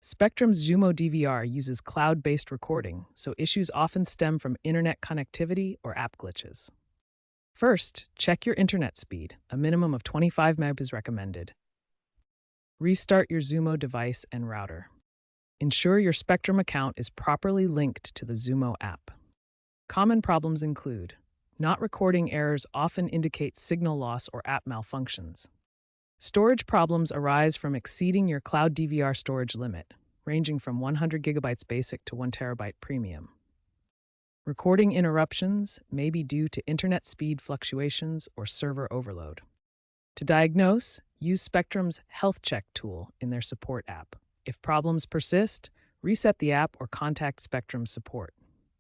Spectrum's Xumo DVR uses cloud-based recording, so issues often stem from internet connectivity or app glitches. First, check your internet speed. A minimum of 25 meg is recommended. Restart your Xumo device and router. Ensure your Spectrum account is properly linked to the Xumo app. Common problems include not recording errors often indicate signal loss or app malfunctions. Storage problems arise from exceeding your cloud DVR storage limit, ranging from 100 gigabytes basic to 1 terabyte premium. Recording interruptions may be due to internet speed fluctuations or server overload. To diagnose, use Spectrum's Health Check tool in their support app. If problems persist, reset the app or contact Spectrum support.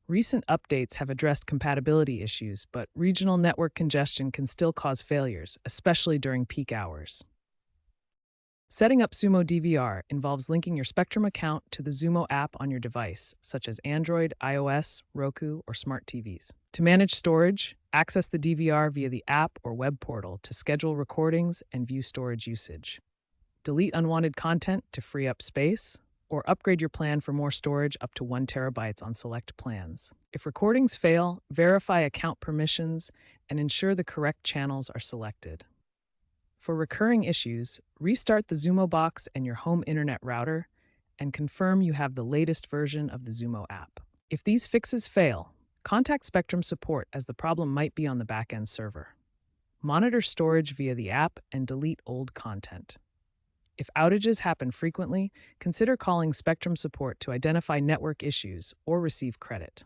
Recent updates have addressed compatibility issues, but regional network congestion can still cause failures, especially during peak hours. Setting up Xumo DVR involves linking your Spectrum account to the Xumo app on your device, such as Android, iOS, Roku, or smart TVs. To manage storage, access the DVR via the app or web portal to schedule recordings and view storage usage. Delete unwanted content to free up space, or upgrade your plan for more storage up to 1 terabyte on select plans. If recordings fail, verify account permissions and ensure the correct channels are selected. For recurring issues, restart the Xumo box and your home internet router and confirm you have the latest version of the Xumo app. If these fixes fail, contact Spectrum support as the problem might be on the back-end server. Monitor storage via the app and delete old content. If outages happen frequently, consider calling Spectrum support to identify network issues or receive credit.